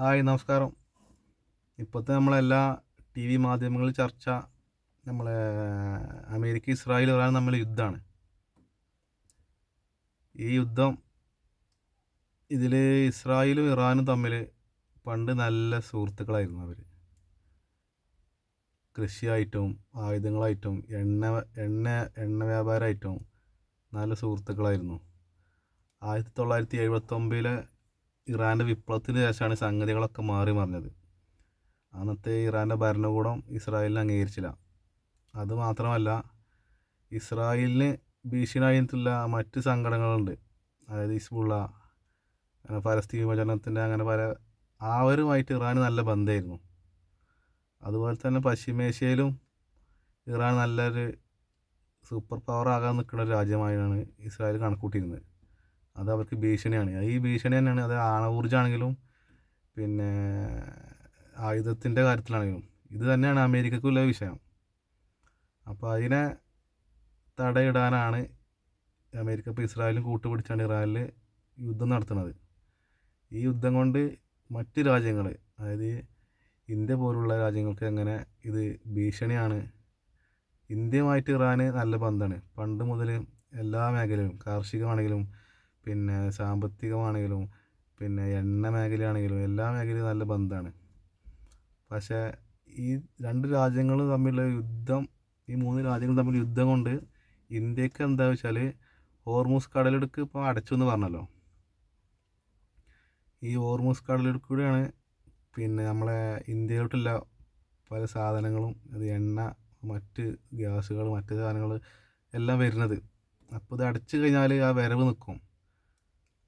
Hi നമസ്കാരം. ഇപ്പോഴത്തെ നമ്മളെല്ലാ ടി വി മാധ്യമങ്ങളിൽ ചർച്ച നമ്മളെ അമേരിക്ക ഇസ്രായേൽ ഇറാൻ തമ്മിൽ യുദ്ധമാണ്. ഈ യുദ്ധം ഇതിൽ ഇസ്രായേലും ഇറാനും തമ്മിൽ പണ്ട് നല്ല സുഹൃത്തുക്കളായിരുന്നു. അവർ കൃഷിയായിട്ടും ആയുധങ്ങളായിട്ടും എണ്ണ എണ്ണ വ്യാപാരമായിട്ടും നല്ല സുഹൃത്തുക്കളായിരുന്നു. 1979 ഇറാൻ്റെ വിപ്ലവത്തിന് ശേഷമാണ് സംഗതികളൊക്കെ മാറി മറിഞ്ഞത്. അന്നത്തെ ഇറാൻ്റെ ഭരണകൂടം ഇസ്രായേലിനെ അംഗീകരിച്ചില്ല. അതുമാത്രമല്ല, ഇസ്രായേലിന് ഭീഷണിയായിട്ടുള്ള മറ്റ് സംഘടനകളുണ്ട്. അതായത് ഹിസ്ബുള്ള, പലസ്തീൻ വിഭജനത്തിൻ്റെ അങ്ങനെ പല അവരുമായിട്ട് ഇറാന് നല്ല ബന്ധമായിരുന്നു. അതുപോലെ തന്നെ പശ്ചിമേഷ്യയിലും ഇറാൻ നല്ലൊരു സൂപ്പർ പവർ ആകാൻ നിൽക്കുന്ന ഒരു രാജ്യമായാണ് ഇസ്രായേൽ കണക്കൂട്ടിയിരുന്നത്. അത് അവർക്ക് ഭീഷണിയാണ്. ഈ ഭീഷണി തന്നെയാണ്. അത് ആണവോർജ്ജമാണെങ്കിലും പിന്നെ ആയുധത്തിൻ്റെ കാര്യത്തിലാണെങ്കിലും ഇത് തന്നെയാണ് അമേരിക്കക്കുള്ള വിഷയം. അപ്പോൾ അതിനെ തടയിടാനാണ് അമേരിക്ക ഇപ്പോൾ ഇസ്രായേലും കൂട്ടുപിടിച്ചാണ് ഇറാനിൽ യുദ്ധം നടത്തുന്നത്. ഈ യുദ്ധം കൊണ്ട് മറ്റ് രാജ്യങ്ങൾ, അതായത് ഇന്ത്യ പോലുള്ള രാജ്യങ്ങൾക്ക് എങ്ങനെ ഇത് ഭീഷണിയാണ്. ഇന്ത്യയുമായിട്ട് ഇറാന് നല്ല ബന്ധമാണ് പണ്ട് മുതൽ. എല്ലാ മേഖലയിലും, കാർഷികമാണെങ്കിലും പിന്നെ സാമ്പത്തികമാണെങ്കിലും പിന്നെ എണ്ണ മേഖലയാണെങ്കിലും എല്ലാ മേഖലയും നല്ല ബന്ധമാണ്. പക്ഷേ ഈ രണ്ട് രാജ്യങ്ങൾ തമ്മിലുള്ള യുദ്ധം, ഈ മൂന്ന് രാജ്യങ്ങൾ തമ്മിൽ യുദ്ധം കൊണ്ട് ഇന്ത്യക്ക് എന്താ വെച്ചാൽ ഹോർമൂസ് കടലിടുക്ക് ഇപ്പോൾ അടച്ചു എന്ന് പറഞ്ഞല്ലോ. ഈ ഹോർമൂസ് കടലിടുക്കൂടെയാണ് പിന്നെ നമ്മളെ ഇന്ത്യയിലോട്ടുള്ള പല സാധനങ്ങളും, അത് എണ്ണ, മറ്റ് ഗ്യാസുകൾ, മറ്റ് സാധനങ്ങൾ എല്ലാം വരുന്നത്. അപ്പോൾ ഇത് അടച്ചു കഴിഞ്ഞാൽ ആ വരവ് നിൽക്കും.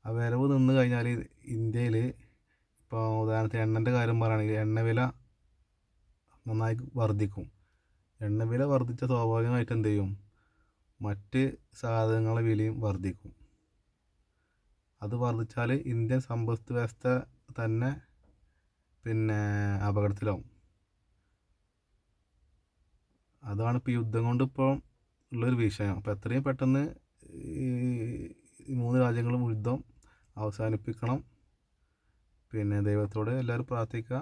ആ വരവ് നിന്ന് കഴിഞ്ഞാൽ ഇന്ത്യയിൽ ഇപ്പോൾ ഉദാഹരണത്തിന് എണ്ണൻ്റെ കാര്യം പറയുകയാണെങ്കിൽ എണ്ണവില നന്നായി വർദ്ധിക്കും. എണ്ണവില വർദ്ധിച്ച സ്വാഭാവികമായിട്ട് എന്ത് ചെയ്യും, മറ്റ് സാധനങ്ങളുടെ വിലയും വർദ്ധിക്കും. അത് വർദ്ധിച്ചാൽ ഇന്ത്യൻ സമ്പദ് വ്യവസ്ഥ തന്നെ പിന്നെ അപകടത്തിലാവും. അതാണ് ഇപ്പോൾ യുദ്ധം കൊണ്ട് ഇപ്പോൾ ഉള്ളൊരു വിഷയം. അപ്പോൾ എത്രയും പെട്ടെന്ന് ഈ മൂന്ന് രാജ്യങ്ങളും യുദ്ധം അവസാനിപ്പിക്കണം. പിന്നെ ദൈവത്തോട് എല്ലാവരും പ്രാർത്ഥിക്കുക,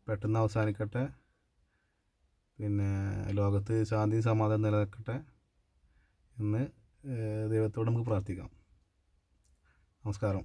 പെട്ടെന്ന് അവസാനിക്കട്ടെ. പിന്നെ ലോകത്ത് ശാന്തി സമാധാനം നിലനിൽക്കട്ടെ എന്ന് ദൈവത്തോട് നമുക്ക് പ്രാർത്ഥിക്കാം. നമസ്കാരം.